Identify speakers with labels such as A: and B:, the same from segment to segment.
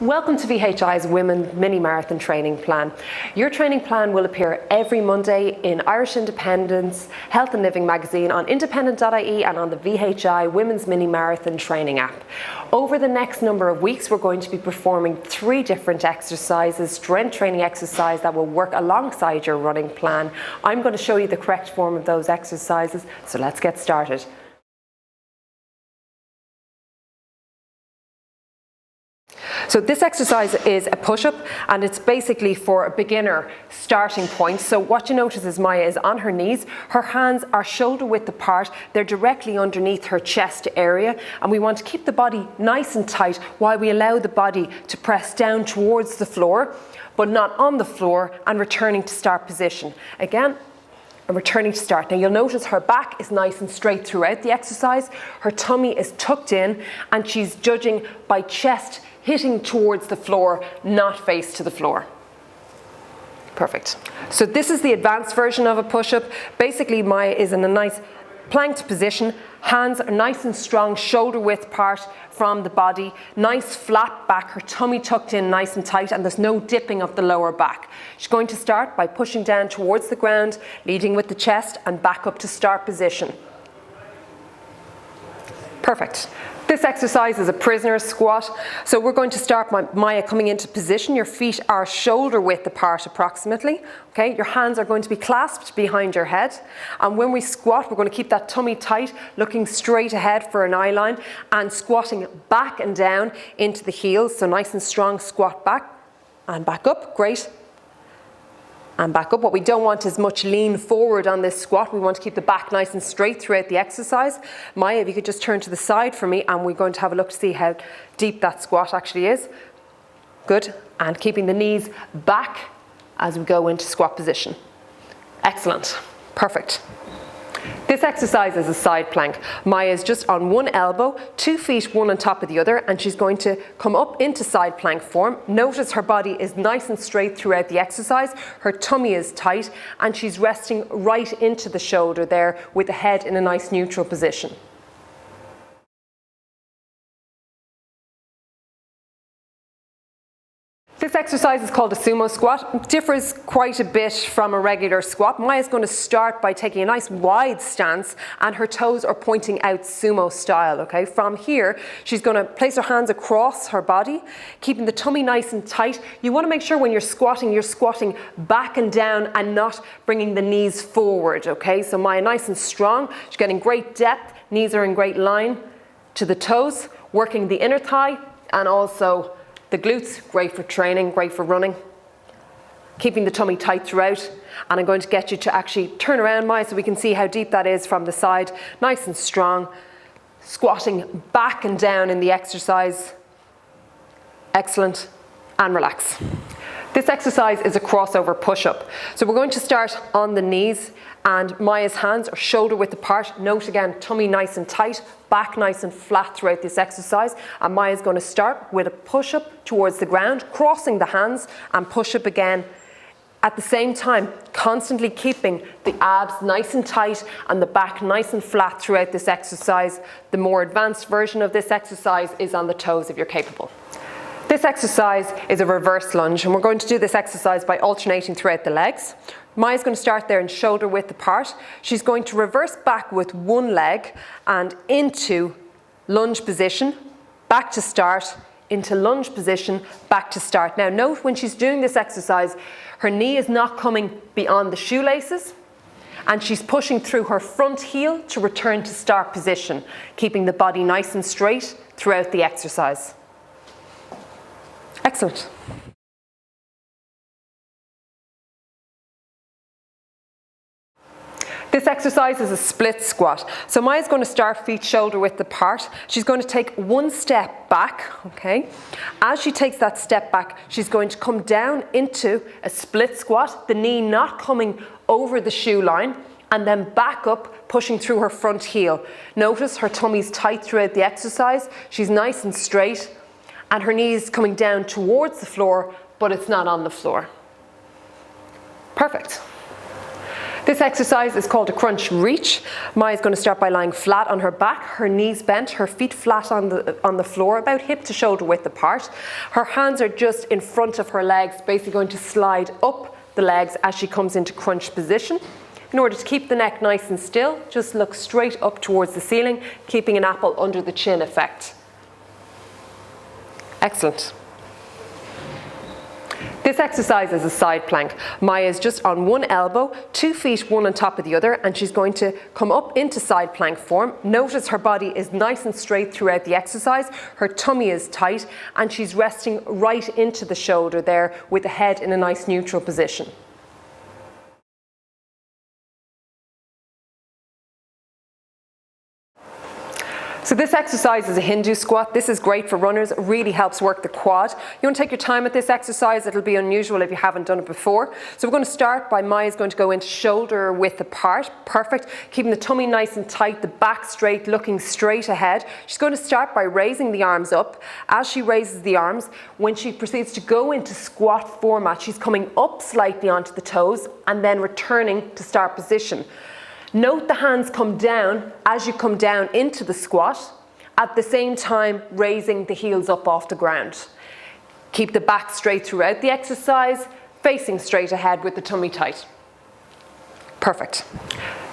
A: Welcome to VHI's Women's Mini Marathon Training Plan. Your training plan will appear every Monday in Irish Independence, Health and Living magazine, on independent.ie and on the VHI Women's Mini Marathon Training app. Over the next number of weeks, we're going to be performing 3 different exercises, strength training exercises that will work alongside your running plan. I'm going to show you the correct form of those exercises, so let's get started. So this exercise is a push-up, and it's basically for a beginner starting point. So what you notice is Maya is on her knees. Her hands are shoulder width apart. They're directly underneath her chest area, and we want to keep the body nice and tight while we allow the body to press down towards the floor, but not on the floor, and returning to start position. Again, and returning to start. Now you'll notice her back is nice and straight throughout the exercise. Her tummy is tucked in, and she's judging by chest hitting towards the floor, not face to the floor. Perfect. So this is the advanced version of a push-up. Basically, Maya is in a nice planked position. Hands are nice and strong, shoulder width apart from the body. Nice flat back, her tummy tucked in nice and tight, and there's no dipping of the lower back. She's going to start by pushing down towards the ground, leading with the chest, and back up to start position. Perfect. This exercise is a prisoner's squat. So we're going to start by Maya coming into position. Your feet are shoulder width apart approximately. Okay, your hands are going to be clasped behind your head. And when we squat, we're going to keep that tummy tight, looking straight ahead for an eye line, and squatting back and down into the heels. So nice and strong squat back and back up. Great. And back up. What we don't want is much lean forward on this squat. We want to keep the back nice and straight throughout the exercise. Maya, if you could just turn to the side for me, and we're going to have a look to see how deep that squat actually is. Good. And keeping the knees back as we go into squat position. Excellent. Perfect. This exercise is a side plank. Maya is just on one elbow, 2 feet one on top of the other, and she's going to come up into side plank form. Notice her body is nice and straight throughout the exercise. Her tummy is tight, and she's resting right into the shoulder there with the head in a nice neutral position. This exercise is called a sumo squat. It differs quite a bit from a regular squat. Maya's going to start by taking a nice wide stance, and her toes are pointing out sumo style. Okay, from here, she's going to place her hands across her body, keeping the tummy nice and tight. You want to make sure when you're squatting back and down and not bringing the knees forward. Okay, so Maya nice and strong. She's getting great depth. Knees are in great line to the toes, working the inner thigh and also the glutes. Great for training, great for running. Keeping the tummy tight throughout. And I'm going to get you to actually turn around, Maya, so we can see how deep that is from the side. Nice and strong. Squatting back and down in the exercise. Excellent. And relax. This exercise is a crossover push-up. So we're going to start on the knees, and Maya's hands are shoulder width apart. Note again, tummy nice and tight, back nice and flat throughout this exercise. And Maya's going to start with a push-up towards the ground, crossing the hands, and push-up again. At the same time, constantly keeping the abs nice and tight and the back nice and flat throughout this exercise. The more advanced version of this exercise is on the toes if you're capable. This exercise is a reverse lunge, and we're going to do this exercise by alternating throughout the legs. Maya's going to start there in shoulder width apart. She's going to reverse back with one leg and into lunge position, back to start, into lunge position, back to start. Now note when she's doing this exercise, her knee is not coming beyond the shoelaces, and she's pushing through her front heel to return to start position, keeping the body nice and straight throughout the exercise. Excellent. This exercise is a split squat. So Maya's going to start feet shoulder width apart. She's going to take one step back, okay? As she takes that step back, she's going to come down into a split squat, the knee not coming over the shoe line, and then back up, pushing through her front heel. Notice her tummy's tight throughout the exercise. She's nice and straight, and her knees coming down towards the floor, but it's not on the floor. Perfect. This exercise is called a crunch reach. Maya's going to start by lying flat on her back, her knees bent, her feet flat on the floor, about hip to shoulder width apart. Her hands are just in front of her legs, basically going to slide up the legs as she comes into crunch position. In order to keep the neck nice and still, just look straight up towards the ceiling, keeping an apple under the chin effect. Excellent. This exercise is a side plank. Maya is just on one elbow, 2 feet one on top of the other, and she's going to come up into side plank form. Notice her body is nice and straight throughout the exercise. Her tummy is tight, and she's resting right into the shoulder there with the head in a nice neutral position. So this exercise is a Hindu squat. This is great for runners. It really helps work the quad. You want to take your time at this exercise. It'll be unusual if you haven't done it before. So we're going to start by Maya's going to go into shoulder width apart. Perfect. Keeping the tummy nice and tight, the back straight, looking straight ahead. She's going to start by raising the arms up. As she raises the arms, when she proceeds to go into squat format, she's coming up slightly onto the toes and then returning to start position. Note the hands come down as you come down into the squat, at the same time raising the heels up off the ground. Keep the back straight throughout the exercise, facing straight ahead with the tummy tight. Perfect.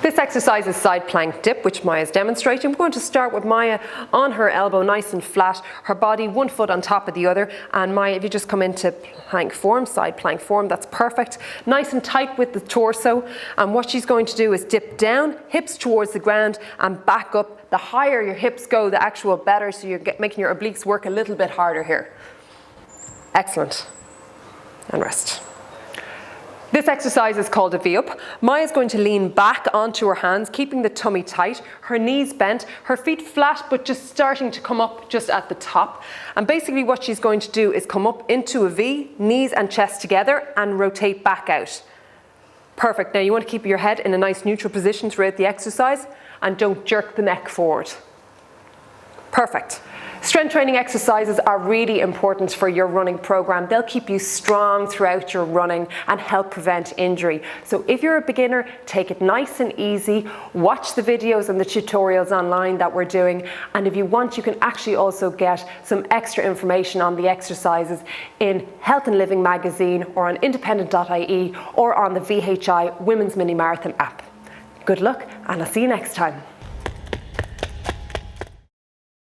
A: This exercise is side plank dip, which Maya is demonstrating. We're going to start with Maya on her elbow, nice and flat, her body 1 foot on top of the other. And Maya, if you just come into plank form, side plank form, that's perfect. Nice and tight with the torso. And what she's going to do is dip down, hips towards the ground, and back up. The higher your hips go, the actual better. So you're making your obliques work a little bit harder here. Excellent. And rest. This exercise is called a V-up. Maya's going to lean back onto her hands, keeping the tummy tight, her knees bent, her feet flat, but just starting to come up just at the top. And basically what she's going to do is come up into a V, knees and chest together, and rotate back out. Perfect. Now you want to keep your head in a nice neutral position throughout the exercise, and don't jerk the neck forward. Perfect. Strength training exercises are really important for your running program. They'll keep you strong throughout your running and help prevent injury. So if you're a beginner, take it nice and easy. Watch the videos and the tutorials online that we're doing. And if you want, you can actually also get some extra information on the exercises in Health and Living magazine or on independent.ie or on the VHI Women's Mini Marathon app. Good luck, and I'll see you next time.